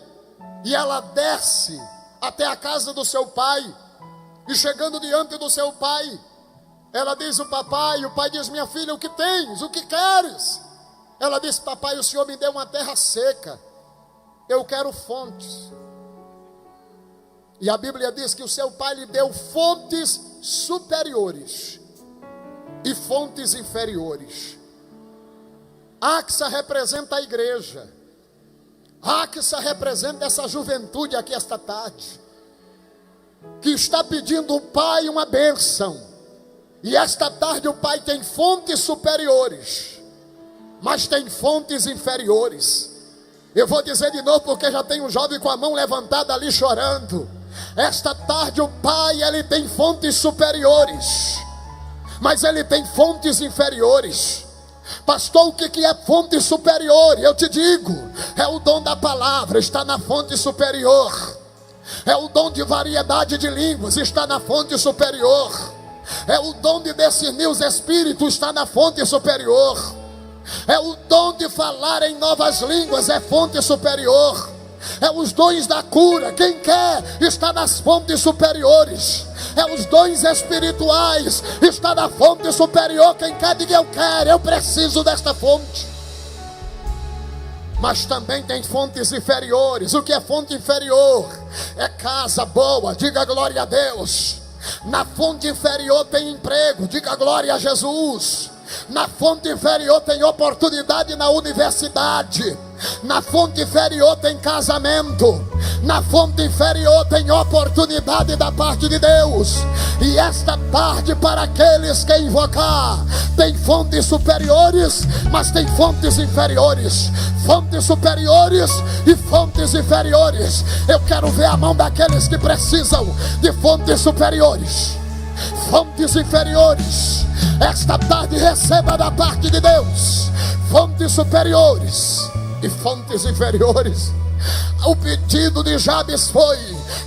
E ela desce até a casa do seu pai. E chegando diante do seu pai, ela diz ao papai, o pai diz: minha filha, o que tens? O que queres? Ela diz: papai, o senhor me deu uma terra seca, eu quero fontes. E a Bíblia diz que o seu pai lhe deu fontes superiores e fontes inferiores. Axa representa a igreja. Axa representa essa juventude aqui esta tarde, que está pedindo ao pai uma bênção. E esta tarde o pai tem fontes superiores, mas tem fontes inferiores. Eu vou dizer de novo, porque já tem um jovem com a mão levantada ali chorando. Esta tarde o pai, ele tem fontes superiores, mas ele tem fontes inferiores. Pastor, o que é fonte superior? Eu te digo, é o dom da palavra, está na fonte superior. É o dom de variedade de línguas, está na fonte superior. É o dom de discernir os espíritos, está na fonte superior. É o dom de falar em novas línguas, é fonte superior. É os dons da cura, quem quer está nas fontes superiores. É os dons espirituais, está na fonte superior. Quem quer, diga: eu quero, eu preciso desta fonte. Mas também tem fontes inferiores. O que é fonte inferior? É casa boa, diga glória a Deus. Na fonte inferior tem emprego, diga glória a Jesus. Na fonte inferior tem oportunidade na universidade. Na fonte inferior tem casamento. Na fonte inferior tem oportunidade da parte de Deus. E esta tarde, para aqueles que invocar, tem fontes superiores, mas tem fontes inferiores. Fontes superiores e fontes inferiores. Eu quero ver a mão daqueles que precisam de fontes superiores. Fontes inferiores, esta tarde receba da parte de Deus fontes superiores e fontes inferiores. O pedido de Jabes foi: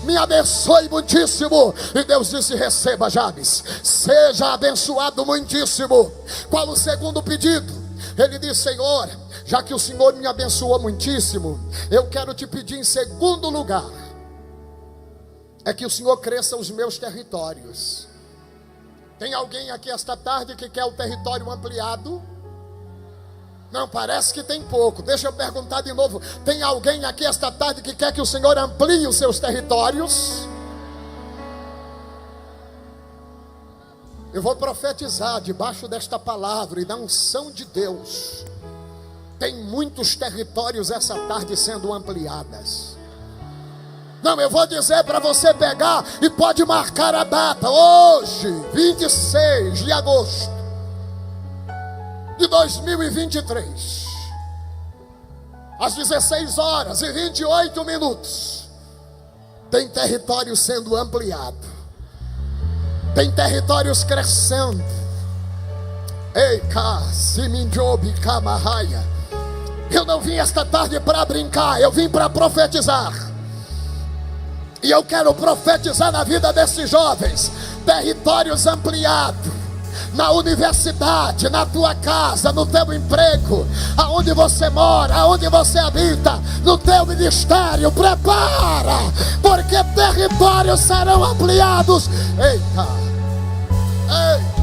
me abençoe muitíssimo. E Deus disse: receba, Jabes, seja abençoado muitíssimo. Qual o segundo pedido? Ele disse: Senhor, já que o Senhor me abençoou muitíssimo, eu quero te pedir em segundo lugar, é que o Senhor cresça os meus territórios. Tem alguém aqui esta tarde que quer o território ampliado? Não, parece que tem pouco. Deixa eu perguntar de novo. Tem alguém aqui esta tarde que quer que o Senhor amplie os seus territórios? Eu vou profetizar debaixo desta palavra e da unção de Deus. Tem muitos territórios essa tarde sendo ampliadas. Não, eu vou dizer para você pegar e pode marcar a data. Hoje, 26 de agosto de 2023, às 16 horas e 28 minutos, tem território sendo ampliado. Tem territórios crescendo. Ei, Siminjobi Kamarraia. Eu não vim esta tarde para brincar, eu vim para profetizar. E eu quero profetizar na vida desses jovens. Territórios ampliados. Na universidade, na tua casa, no teu emprego, aonde você mora, aonde você habita, no teu ministério. Prepara, porque territórios serão ampliados. Eita! Ei!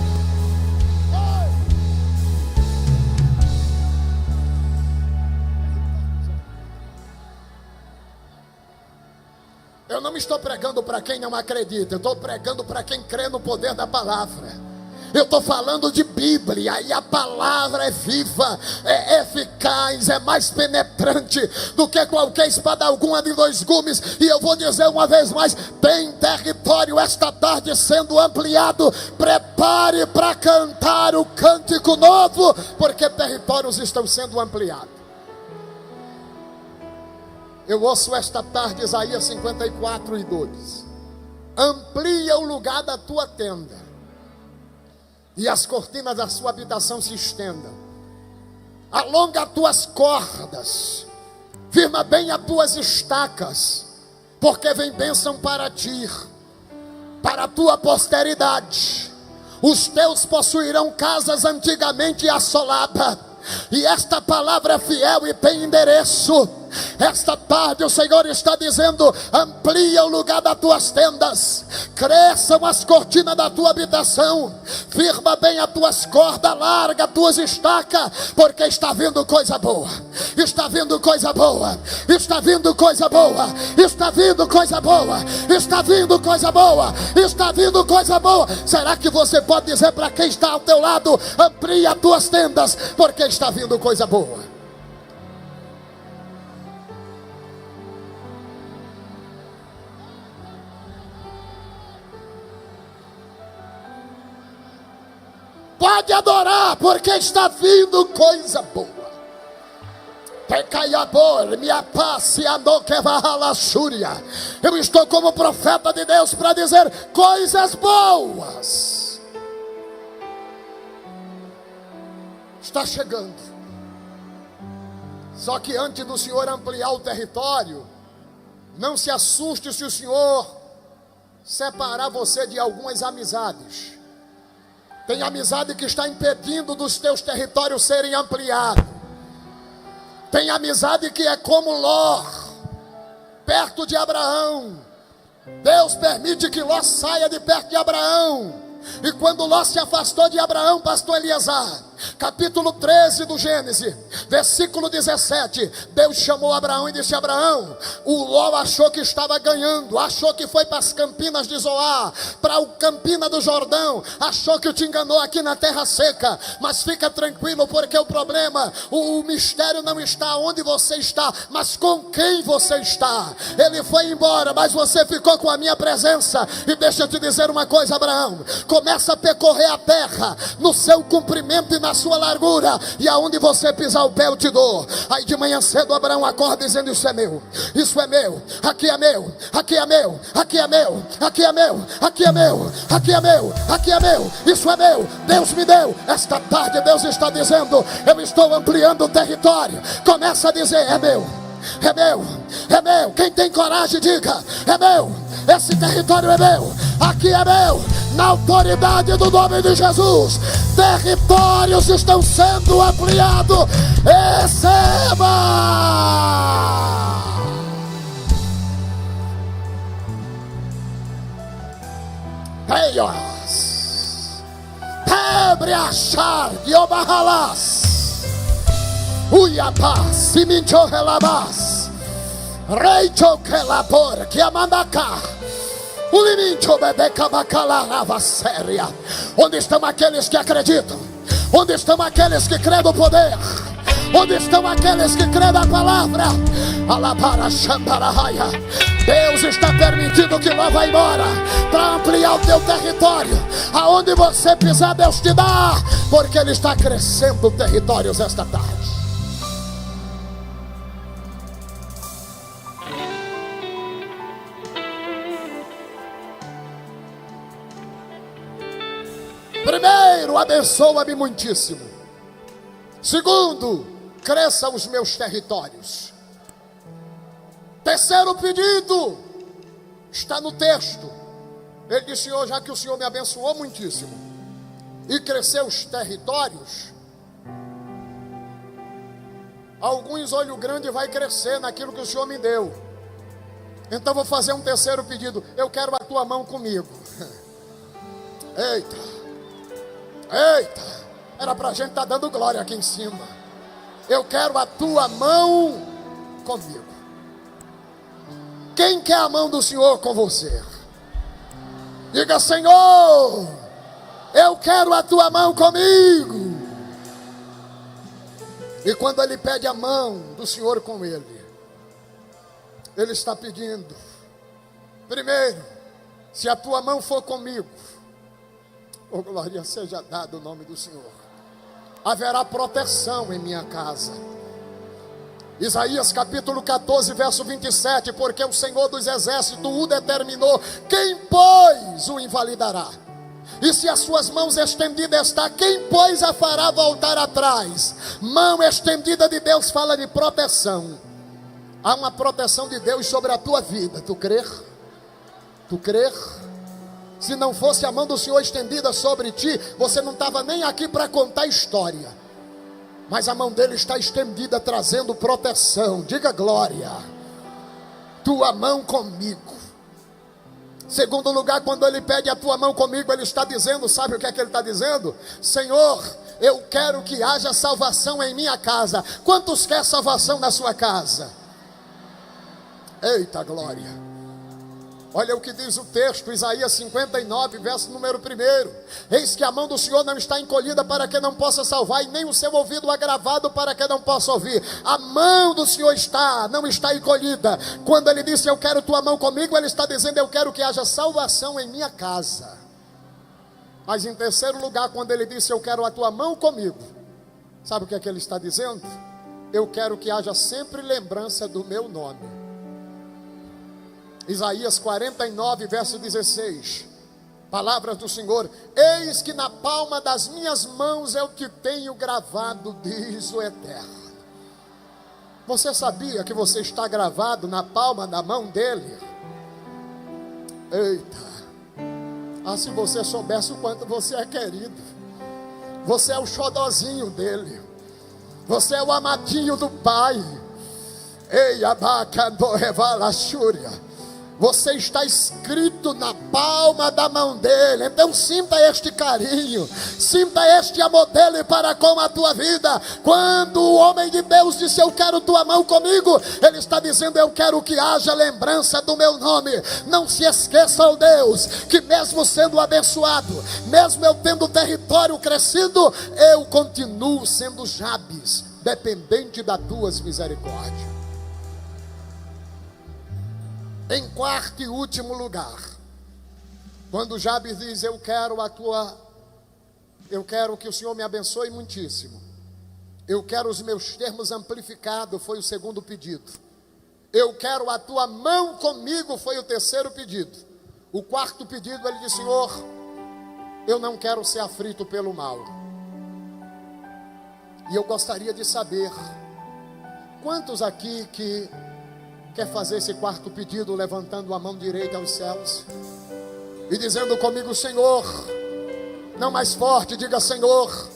Eu não estou pregando para quem não acredita, eu estou pregando para quem crê no poder da palavra. Eu estou falando de Bíblia, e a palavra é viva, é eficaz, é mais penetrante do que qualquer espada alguma de dois gumes. E eu vou dizer uma vez mais: tem território esta tarde sendo ampliado. Prepare para cantar o cântico novo, porque territórios estão sendo ampliados. Eu ouço esta tarde Isaías 54:2. Amplia o lugar da tua tenda, e as cortinas da sua habitação se estendam. Alonga as tuas cordas, firma bem as tuas estacas, porque vem bênção para ti, para a tua posteridade. Os teus possuirão casas antigamente assoladas, E esta palavra é fiel e tem endereço. Esta tarde o Senhor está dizendo: amplia o lugar das tuas tendas, cresçam as cortinas da tua habitação, firma bem as tuas cordas, larga as tuas estacas, porque está vindo coisa boa, está vindo coisa boa, está vindo coisa boa, está vindo coisa boa, está vindo coisa boa, está vindo coisa boa. Será que você pode dizer para quem está ao teu lado: amplia as tuas tendas, porque está vindo coisa boa? Pode adorar, porque está vindo coisa boa. Eu estou como profeta de Deus para dizer coisas boas. Está chegando. Só que antes do Senhor ampliar o território, não se assuste se o Senhor separar você de algumas amizades. Tem amizade que está impedindo dos teus territórios serem ampliados. Tem amizade que é como Ló, perto de Abraão. Deus permite que Ló saia de perto de Abraão. E quando Ló se afastou de Abraão, pastor Eliasar, capítulo 13 do Gênesis, versículo 17, Deus chamou Abraão e disse: Abraão, o Ló achou que estava ganhando, achou que foi para as campinas de Zoar, para o Campina do Jordão, achou que te enganou aqui na terra seca, mas fica tranquilo, porque o problema, o mistério não está onde você está, mas com quem você está. Ele foi embora, mas você ficou com a minha presença. E deixa eu te dizer uma coisa, Abraão, começa a percorrer a terra no seu comprimento e na sua largura, e aonde você pisar o pé eu te dou. Aí de manhã cedo Abraão acorda dizendo: isso é meu, isso é meu, aqui é meu, aqui é meu, aqui é meu, aqui é meu, aqui é meu, aqui é meu, aqui é meu, isso é meu, Deus me deu. Esta tarde Deus está dizendo: eu estou ampliando o território. Começa a dizer: é meu, é meu, é meu. Quem tem coragem diga: é meu, esse território é meu, aqui é meu. Na autoridade do nome de Jesus, territórios estão sendo ampliados. Receba! Eios, Tebre achar de Obahalas, Uyapaz, Simincho Relabas, Reicho Kelabor, Kiamandaka. Onde estão aqueles que acreditam? Onde estão aqueles que creem no poder? Onde estão aqueles que creem na palavra? Deus está permitindo que Ló vá embora para ampliar o teu território. Aonde você pisar, Deus te dá, porque Ele está crescendo territórios esta tarde. Primeiro, abençoa-me muitíssimo. Segundo, cresça os meus territórios. Terceiro pedido está no texto. Ele disse: Senhor, já que o Senhor me abençoou muitíssimo e cresceu os territórios, alguns olho grande vai crescer naquilo que o Senhor me deu. Então vou fazer um terceiro pedido. Eu quero a tua mão comigo. Eita. Eita, era para a gente estar dando glória aqui em cima. Eu quero a tua mão comigo. Quem quer a mão do Senhor com você? Diga: Senhor, eu quero a tua mão comigo. E quando ele pede a mão do Senhor com ele, ele está pedindo: primeiro, se a tua mão for comigo, oh, glória seja dada o nome do Senhor, haverá proteção em minha casa. Isaías capítulo 14, verso 27, porque o Senhor dos exércitos o determinou, quem pois o invalidará? E se as suas mãos estendidas está, quem pois a fará voltar atrás? Mão estendida de Deus fala de proteção. Há uma proteção de Deus sobre a tua vida. Tu crer? Tu crer? Se não fosse a mão do Senhor estendida sobre ti, você não estava nem aqui para contar história. mas a mão dele está estendida, trazendo proteção. Diga glória. Tua mão comigo. Segundo lugar, quando ele pede a tua mão comigo, ele está dizendo, sabe o que é que ele está dizendo? Senhor, eu quero que haja salvação em minha casa. Quantos quer salvação na sua casa? Eita glória. Olha o que diz o texto, Isaías 59, verso número 1. Eis que a mão do Senhor não está encolhida para que não possa salvar, e nem o seu ouvido agravado para que não possa ouvir. A mão do Senhor não está encolhida. Quando ele disse, eu quero tua mão comigo, ele está dizendo, eu quero que haja salvação em minha casa. Mas em terceiro lugar, quando ele disse, eu quero a tua mão comigo, sabe o que é que ele está dizendo? Eu quero que haja sempre lembrança do meu nome. Isaías 49, verso 16. Palavras do Senhor. Eis que na palma das minhas mãos eu te tenho gravado, diz o Eterno. Você sabia que você está gravado na palma da mão dele? Eita. Se você soubesse o quanto você é querido. Você é o xodozinho dele. Você é o amadinho do Pai. Ei, abacando revala xúria. Você está escrito na palma da mão dele. Então sinta este carinho, sinta este amor dele para com a tua vida. Quando o homem de Deus disse, eu quero tua mão comigo, ele está dizendo, eu quero que haja lembrança do meu nome. Não se esqueça, ó Deus, que mesmo sendo abençoado, mesmo eu tendo território crescido, eu continuo sendo Jabes, dependente das tuas misericórdias. Em quarto e último lugar, quando Jabes diz, eu quero que o Senhor me abençoe muitíssimo. Eu quero os meus termos amplificados, foi o segundo pedido. Eu quero a tua mão comigo, foi o terceiro pedido. O quarto pedido, ele diz, Senhor, eu não quero ser aflito pelo mal. E eu gostaria de saber, quantos aqui que quer fazer esse quarto pedido, levantando a mão direita aos céus e dizendo comigo, Senhor, não mais forte, diga, Senhor,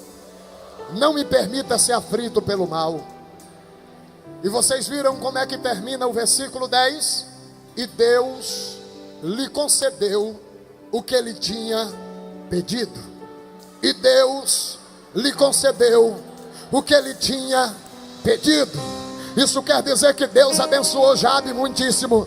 não me permita ser aflito pelo mal. E vocês viram como é que termina o versículo 10? E Deus lhe concedeu o que ele tinha pedido. E Deus lhe concedeu o que ele tinha pedido. Isso quer dizer que Deus abençoou Jabes muitíssimo.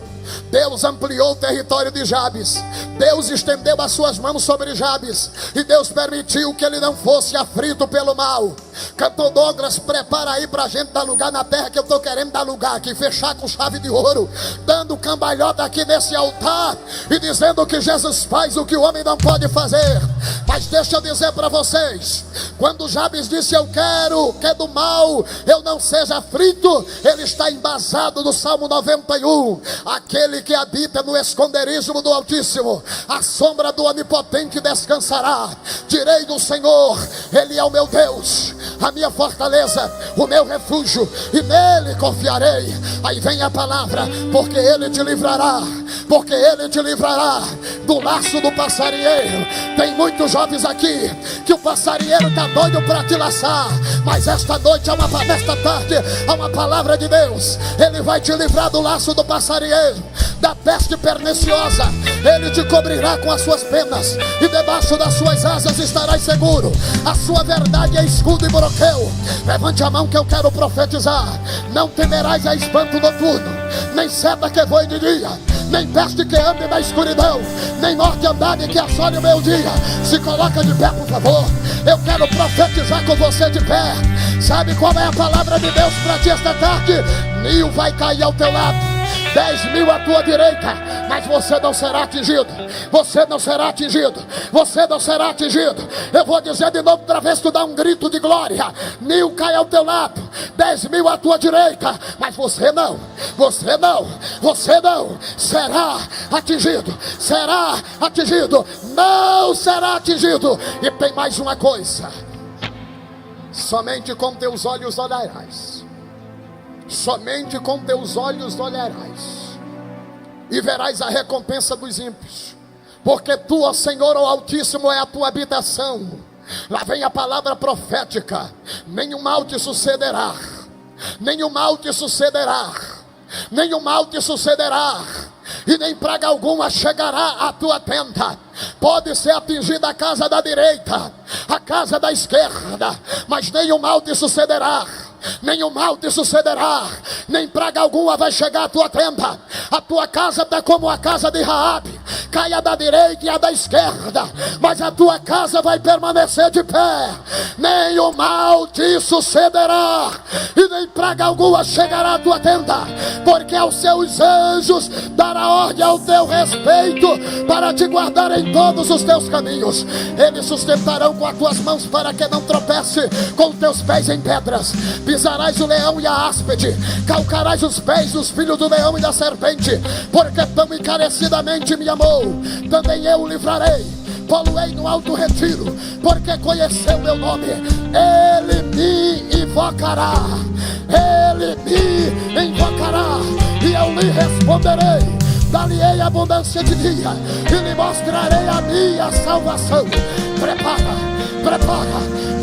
Deus ampliou o território de Jabes. Deus estendeu as suas mãos sobre Jabes. E Deus permitiu que ele não fosse aflito pelo mal. Cantor Douglas, prepara aí pra gente dar lugar na terra, que eu estou querendo dar lugar aqui, fechar com chave de ouro, dando cambalhota aqui nesse altar e dizendo que Jesus faz o que o homem não pode fazer. Mas deixa eu dizer para vocês, quando Jabes disse, eu quero que do mal eu não seja aflito, ele está embasado no Salmo 91. Aquele que habita no esconderijo do Altíssimo, a sombra do Onipotente descansará. Direi do Senhor, ele é o meu Deus, a minha fortaleza, o meu refúgio, e nele confiarei. Aí vem a palavra, porque ele te livrará, porque ele te livrará do laço do passarinheiro. Tem muitos jovens aqui que o passarinheiro está doido para te laçar, mas esta noite, nesta tarde, há uma palavra de Deus. Ele vai te livrar do laço do passarinheiro, da peste perniciosa. Ele te cobrirá com as suas penas, e debaixo das suas asas estarás seguro. A sua verdade é escudo e broquel. Levante a mão que eu quero profetizar. Não temerás a espanto noturno, nem seta que voe de dia, nem peste que ande na escuridão, nem morte andada que assole o meu dia. Se coloca de pé, por favor. Eu quero profetizar com você de pé. Sabe qual é a palavra de Deus para ti esta tarde? 1000 vai cair ao teu lado, 10.000 à tua direita, mas você não será atingido. Você não será atingido. Você não será atingido. Eu vou dizer de novo, outra vez, tu dá um grito de glória. 1000 cai ao teu lado, 10.000 à tua direita, mas você não. Você não. Você não será atingido. Será atingido. Não será atingido. E tem mais uma coisa. Somente com teus olhos olharás. Somente com teus olhos olharás, e verás a recompensa dos ímpios. Porque tu, ó Senhor, ó Altíssimo, é a tua habitação. Lá vem a palavra profética: nenhum mal te sucederá, nenhum mal te sucederá, nenhum mal te sucederá, e nem praga alguma chegará à tua tenda. Pode ser atingida a casa da direita, a casa da esquerda, mas nenhum mal te sucederá, nenhum mal te sucederá, nem praga alguma vai chegar à tua tenda. A tua casa está como a casa de Raabe, caia da direita e a da esquerda, mas a tua casa vai permanecer de pé. Nenhum mal te sucederá, e nem praga alguma chegará à tua tenda, porque aos seus anjos dará ordem ao teu respeito, para te guardar em todos os teus caminhos. Eles sustentarão com as tuas mãos, para que não tropece com teus pés em pedras. Pisarás o leão e a áspide, calcarás os pés dos filhos do leão e da serpente. Porque tão encarecidamente me amou, também eu o livrarei, pô-lo-ei no alto retiro, porque conheceu meu nome. Ele me invocará, ele me invocará, e eu lhe responderei. Dar-lhe-ei abundância de dia, e lhe mostrarei a minha salvação. Prepara, prepara, prepara.